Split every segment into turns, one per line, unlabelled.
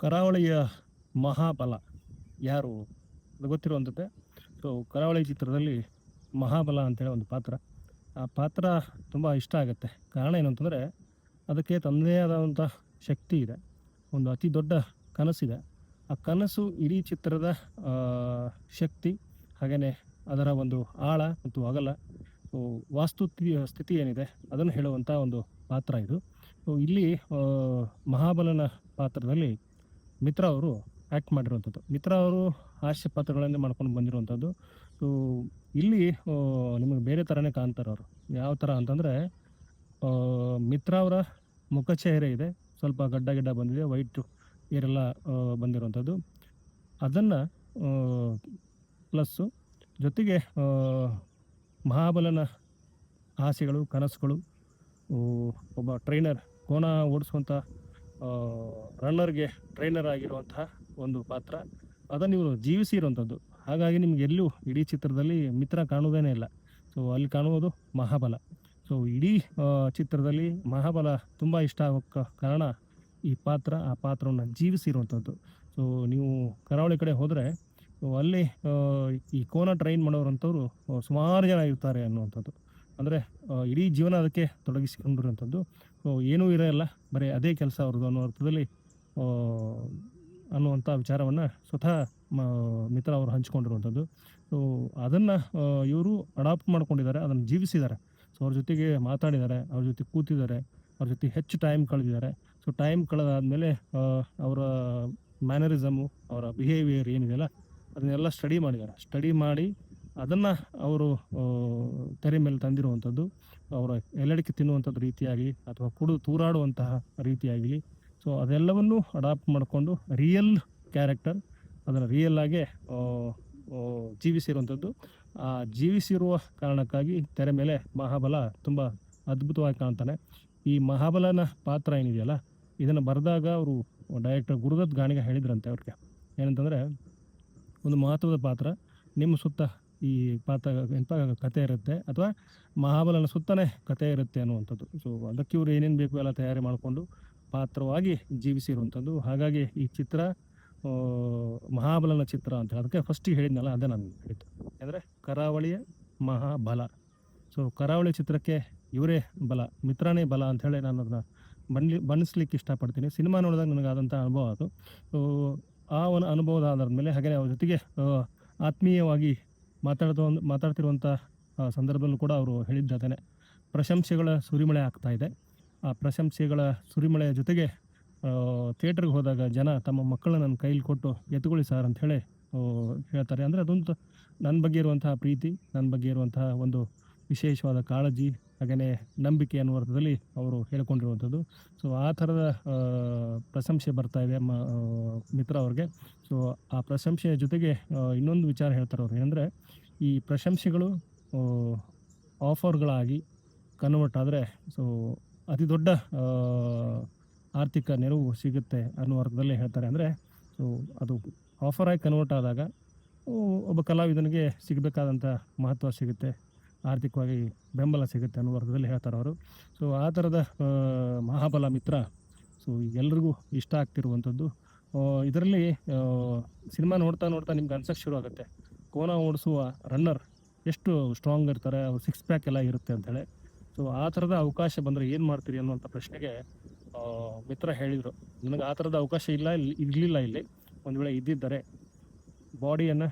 ಕರಾವಳಿಯ ಮಹಾಬಲ ಯಾರು? ಅದು ಗೊತ್ತಿರುವಂಥದ್ದೇ. ಸೊ, ಕರಾವಳಿ ಚಿತ್ರದಲ್ಲಿ ಮಹಾಬಲ ಅಂತೇಳಿ ಒಂದು ಪಾತ್ರ. ಆ ಪಾತ್ರ ತುಂಬ ಇಷ್ಟ ಆಗುತ್ತೆ. ಕಾರಣ ಏನು ಅಂತಂದರೆ, ಅದಕ್ಕೆ ತನ್ನದೇ ಆದಂಥ ಶಕ್ತಿ ಇದೆ. ಒಂದು ಅತಿ ದೊಡ್ಡ ಕನಸಿದೆ. ಆ ಕನಸು ಇಡೀ ಚಿತ್ರದ ಆ, ಶಕ್ತಿ, ಹಾಗೆಯೇ ಅದರ ಒಂದು ಆಳ ಮತ್ತು ಅಗಲ, ಸೊ, ಸ್ಥಿತಿ ಏನಿದೆ ಅದನ್ನು ಹೇಳುವಂಥ ಒಂದು ಪಾತ್ರ ಇದು. ಸೊ, ಇಲ್ಲಿ ಮಹಾಬಲನ ಪಾತ್ರದಲ್ಲಿ ಮಿತ್ರ ಅವರು ಆ್ಯಕ್ಟ್ ಮಾಡಿರುವಂಥದ್ದು. ಮಿತ್ರ ಅವರು ಹಾಸ್ಯ ಪಾತ್ರಗಳನ್ನೇ ಮಾಡ್ಕೊಂಡು ಬಂದಿರುವಂಥದ್ದು. ಸೊ, ಇಲ್ಲಿ ನಿಮಗೆ ಬೇರೆ ಥರನೇ ಕಾಣ್ತಾರೆ ಅವರು. ಯಾವ ಥರ ಅಂತಂದರೆ, ಮಿತ್ರ ಅವರ ಮುಖಚಹರೆ ಇದೆ, ಸ್ವಲ್ಪ ಗಡ್ಡ ಗಿಡ್ಡ ಬಂದಿದೆ, ವೈಟ್ ಏರೆಲ್ಲ ಬಂದಿರುವಂಥದ್ದು. ಅದನ್ನು ಪ್ಲಸ್ಸು ಜೊತೆಗೆ ಮಹಾಬಲನ ಆಸೆಗಳು, ಕನಸುಗಳು, ಒಬ್ಬ ಟ್ರೈನರ್, ಕೋನ ಓಡಿಸುವಂಥ ರನ್ನರ್ಗೆ ಟ್ರೈನರ್ ಆಗಿರುವಂತಹ ಒಂದು ಪಾತ್ರ, ಅದನ್ನು ಇವರು ಜೀವಿಸಿ ಇರುವಂಥದ್ದು. ಹಾಗಾಗಿ ನಿಮ್ಗೆ ಎಲ್ಲೂ ಇಡೀ ಚಿತ್ರದಲ್ಲಿ ಮಿತ್ರ ಕಾಣುವುದೇನೇ ಇಲ್ಲ. ಸೊ, ಅಲ್ಲಿ ಕಾಣುವುದು ಮಹಾಬಲ. ಸೊ, ಇಡೀ ಚಿತ್ರದಲ್ಲಿ ಮಹಾಬಲ ತುಂಬ ಇಷ್ಟ ಆಗೋಕ್ಕೆ ಕಾರಣ ಈ ಪಾತ್ರ, ಆ ಪಾತ್ರವನ್ನು ಜೀವಿಸಿರುವಂಥದ್ದು. ಸೊ, ನೀವು ಕರಾವಳಿ ಕಡೆ ಹೋದರೆ ಅಲ್ಲಿ ಈ ಕೋನ ಟ್ರೈನ್ ಮಾಡೋರಂಥವ್ರು ಸುಮಾರು ಜನ ಇರ್ತಾರೆ ಅನ್ನುವಂಥದ್ದು. ಅಂದರೆ ಇಡೀ ಜೀವನ ಅದಕ್ಕೆ ತೊಡಗಿಸಿಕೊಂಡಿರುವಂಥದ್ದು. ಸೊ, ಏನೂ ಇರೋಲ್ಲ, ಬರೀ ಅದೇ ಕೆಲಸ ಅವ್ರದ್ದು ಅನ್ನೋ ಅರ್ಥದಲ್ಲಿ ಅನ್ನುವಂಥ ವಿಚಾರವನ್ನು ಸ್ವತಃ ಮಿತ್ರ ಅವರು ಹಂಚಿಕೊಂಡಿರುವಂಥದ್ದು. ಸೊ, ಅದನ್ನು ಇವರು ಅಡಾಪ್ಟ್ ಮಾಡ್ಕೊಂಡಿದ್ದಾರೆ, ಅದನ್ನು ಜೀವಿಸಿದ್ದಾರೆ. ಸೊ, ಅವ್ರ ಜೊತೆಗೆ ಮಾತಾಡಿದ್ದಾರೆ, ಅವ್ರ ಜೊತೆ ಕೂತಿದ್ದಾರೆ, ಅವ್ರ ಜೊತೆ ಹೆಚ್ಚು ಟೈಮ್ ಕಳೆದಿದ್ದಾರೆ. ಸೊ, ಟೈಮ್ ಕಳೆದಾದಮೇಲೆ ಅವರ ಮ್ಯಾನರಿಸಮು, ಅವರ ಬಿಹೇವಿಯರ್ ಏನಿದೆಯಲ್ಲ ಅದನ್ನೆಲ್ಲ ಸ್ಟಡಿ ಮಾಡಿದ್ದಾರೆ. ಸ್ಟಡಿ ಮಾಡಿ ಅದನ್ನು ಅವರು ತೆರೆ ಮೇಲೆ ತಂದಿರುವಂಥದ್ದು. ಅವರ ಎಲ್ಲಡಿಕೆ ತಿನ್ನುವಂಥದ್ದು ರೀತಿಯಾಗಲಿ ಅಥವಾ ತೂರಾಡುವಂತಹ ರೀತಿಯಾಗಲಿ, ಸೊ, ಅದೆಲ್ಲವನ್ನೂ ಅಡಾಪ್ಟ್ ಮಾಡಿಕೊಂಡು ರಿಯಲ್ ಕ್ಯಾರೆಕ್ಟರ್, ಅದನ್ನು ರಿಯಲ್ ಆಗೇ ಜೀವಿಸಿರುವಂಥದ್ದು. ಆ ಜೀವಿಸಿರುವ ಕಾರಣಕ್ಕಾಗಿ ತೆರೆ ಮೇಲೆ ಮಹಾಬಲ ತುಂಬ ಅದ್ಭುತವಾಗಿ ಕಾಣ್ತಾನೆ. ಈ ಮಹಾಬಲನ ಪಾತ್ರ ಏನಿದೆಯಲ್ಲ, ಇದನ್ನು ಬರೆದಾಗ ಅವರು ಡೈರೆಕ್ಟರ್ ಗುರುದತ್ ಗಾಣಿಗ ಹೇಳಿದ್ರಂತೆ ಅವ್ರಿಗೆ, ಏನಂತಂದರೆ, ಒಂದು ಮಹತ್ವದ ಪಾತ್ರ, ನಿಮ್ಮ ಸುತ್ತ ಈ ಪಾತ್ರ ಕತೆ ಇರುತ್ತೆ ಅಥವಾ ಮಹಾಬಲನ ಸುತ್ತನೇ ಕತೆ ಇರುತ್ತೆ ಅನ್ನುವಂಥದ್ದು. ಸೊ, ಅದಕ್ಕೆ ಇವರು ಏನೇನು ಬೇಕು ಎಲ್ಲ ತಯಾರಿ ಮಾಡಿಕೊಂಡು ಪಾತ್ರವಾಗಿ ಜೀವಿಸಿರುವಂಥದ್ದು. ಹಾಗಾಗಿ ಈ ಚಿತ್ರ ಮಹಾಬಲನ ಚಿತ್ರ ಅಂತ ಅದಕ್ಕೆ ಫಸ್ಟಿಗೆ ಹೇಳಿದ್ನಲ್ಲ, ಅದೇ ನಾನು ಹೇಳಿದ್ದು. ಅಂದರೆ ಕರಾವಳಿಯ ಮಹಾಬಲ. ಸೊ, ಕರಾವಳಿ ಚಿತ್ರಕ್ಕೆ ಇವರೇ ಬಲ, ಮಿತ್ರನೇ ಬಲ ಅಂಥೇಳಿ ನಾನು ಅದನ್ನು ಬಣ್ಣಿಸ್ಲಿಕ್ಕೆ ಇಷ್ಟಪಡ್ತೀನಿ. ಸಿನಿಮಾ ನೋಡಿದಾಗ ನನಗಾದಂಥ ಅನುಭವ ಅದು. ಸೊ, ಆ ಒಂದು ಅನುಭವದ ಆಧಾರದ ಮೇಲೆ, ಹಾಗೆಯೇ ಅವ್ರ ಜೊತೆಗೆ ಆತ್ಮೀಯವಾಗಿ ಮಾತಾಡ್ತಿರುವಂಥ ಸಂದರ್ಭದಲ್ಲೂ ಕೂಡ ಅವರು ಹೇಳಿದ್ದಾನೆ, ಪ್ರಶಂಸೆಗಳ ಸುರಿಮಳೆ ಆಗ್ತಾ ಇದೆ. ಆ ಪ್ರಶಂಸೆಗಳ ಸುರಿಮಳೆಯ ಜೊತೆಗೆ ಥಿಯೇಟ್ರಿಗೆ ಹೋದಾಗ ಜನ ತಮ್ಮ ಮಕ್ಕಳನ್ನ ನನ್ನ ಕೈಲಿ ಕೊಟ್ಟು ಎತ್ತುಗೊಳ್ಳಿ ಸಾರ್ ಅಂಥೇಳಿ ಹೇಳ್ತಾರೆ. ಅಂದರೆ ಅದೊಂದು ನನ್ನ ಬಗ್ಗೆ ಇರುವಂತಹ ಪ್ರೀತಿ, ನನ್ನ ಬಗ್ಗೆ ಇರುವಂತಹ ಒಂದು ವಿಶೇಷವಾದ ಕಾಳಜಿ, ಹಾಗೆಯೇ ನಂಬಿಕೆ ಅನ್ನುವ ಅರ್ಥದಲ್ಲಿ ಅವರು ಹೇಳ್ಕೊಂಡಿರುವಂಥದ್ದು. ಸೊ, ಆ ಥರದ ಪ್ರಶಂಸೆ ಬರ್ತಾ ಇದೆ ಮಿತ್ರ ಅವ್ರಿಗೆ. ಸೊ, ಆ ಪ್ರಶಂಸೆಯ ಜೊತೆಗೆ ಇನ್ನೊಂದು ವಿಚಾರ ಹೇಳ್ತಾರೆ ಅವ್ರು, ಏನಂದರೆ, ಈ ಪ್ರಶಂಸೆಗಳು ಆಫರ್ಗಳಾಗಿ ಕನ್ವರ್ಟ್ ಆದರೆ, ಸೊ, ಅತಿ ದೊಡ್ಡ ಆರ್ಥಿಕ ನೆರವು ಸಿಗುತ್ತೆ ಅನ್ನುವ ಅರ್ಥದಲ್ಲಿ ಹೇಳ್ತಾರೆ. ಅಂದರೆ, ಸೊ, ಅದು ಆಫರಾಗಿ ಕನ್ವರ್ಟ್ ಆದಾಗ ಒಬ್ಬ ಕಲಾವಿದನಿಗೆ ಸಿಗಬೇಕಾದಂಥ ಮಹತ್ವ ಸಿಗುತ್ತೆ, ಆರ್ಥಿಕವಾಗಿ ಬೆಂಬಲ ಸಿಗುತ್ತೆ ಅನ್ನೋ ಅರ್ಥದಲ್ಲಿ ಹೇಳ್ತಾರೆ ಅವರು. ಸೊ, ಆ ಥರದ ಮಹಾಬಲ ಮಿತ್ರ, ಸೊ, ಎಲ್ರಿಗೂ ಇಷ್ಟ ಆಗ್ತಿರುವಂಥದ್ದು. ಇದರಲ್ಲಿ ಸಿನಿಮಾ ನೋಡ್ತಾ ನೋಡ್ತಾ ನಿಮ್ಗೆ ಅನ್ಸಕ್ಕೆ ಶುರು ಆಗುತ್ತೆ, ಕೋನ ಓಡಿಸುವ ರನ್ನರ್ ಎಷ್ಟು ಸ್ಟ್ರಾಂಗ್ ಇರ್ತಾರೆ, ಅವ್ರು 6 ಪ್ಯಾಕ್ ಎಲ್ಲ ಇರುತ್ತೆ ಅಂಥೇಳಿ. ಸೊ, ಆ ಥರದ ಅವಕಾಶ ಬಂದರೆ ಏನು ಮಾಡ್ತೀರಿ ಅನ್ನುವಂಥ ಪ್ರಶ್ನೆಗೆ ಮಿತ್ರ ಹೇಳಿದರು, ನನಗೆ ಆ ಥರದ ಅವಕಾಶ ಇರಲಿಲ್ಲ. ಇಲ್ಲಿ ಒಂದು ವೇಳೆ ಇದ್ದಿದ್ದರೆ ಬಾಡಿಯನ್ನು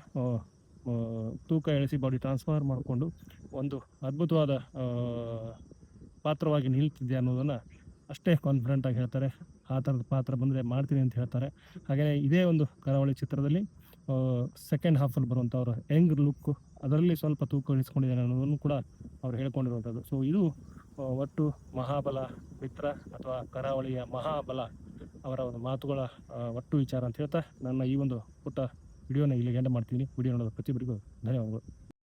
ತೂಕ ಇಳಿಸಿ ಬಾಡಿ ಟ್ರಾನ್ಸ್ಫರ್ ಮಾಡಿಕೊಂಡು ಒಂದು ಅದ್ಭುತವಾದ ಪಾತ್ರವಾಗಿ ನಿಲ್ತಿದ್ದೆ ಅನ್ನೋದನ್ನು ಅಷ್ಟೇ ಕಾನ್ಫಿಡೆಂಟಾಗಿ ಹೇಳ್ತಾರೆ. ಆ ಥರದ ಪಾತ್ರ ಬಂದರೆ ಮಾಡ್ತೀನಿ ಅಂತ ಹೇಳ್ತಾರೆ. ಹಾಗೆಯೇ ಇದೇ ಒಂದು ಕರಾವಳಿ ಚಿತ್ರದಲ್ಲಿ ಸೆಕೆಂಡ್ ಹಾಫಲ್ಲಿ ಬರುವಂಥವ್ರು ಯಂಗ್ ಲುಕ್ಕು, ಅದರಲ್ಲಿ ಸ್ವಲ್ಪ ತೂಕ ಇಳಿಸ್ಕೊಂಡಿದ್ದಾರೆ ಅನ್ನೋದನ್ನು ಕೂಡ ಅವ್ರು ಹೇಳ್ಕೊಂಡಿರುವಂಥದ್ದು. ಸೊ, ಇದು ಒಟ್ಟು ಮಹಾಬಲ ಮಿತ್ರ ಅಥವಾ ಕರಾವಳಿಯ ಮಹಾಬಲ ಅವರ ಒಂದು ಮಾತುಗಳ ಒಟ್ಟು ವಿಚಾರ ಅಂತ ಹೇಳ್ತಾ ನನ್ನ ಈ ಒಂದು ಪುಟ್ಟ ವಿಡಿಯೋನ ಇಲ್ಲಿಗೆ ಎಂಡ್ ಮಾಡ್ತೀನಿ. ವಿಡಿಯೋ ನೋಡೋದು ಪ್ರತಿಯೊಬ್ಬರಿಗೂ ಧನ್ಯವಾದಗಳು.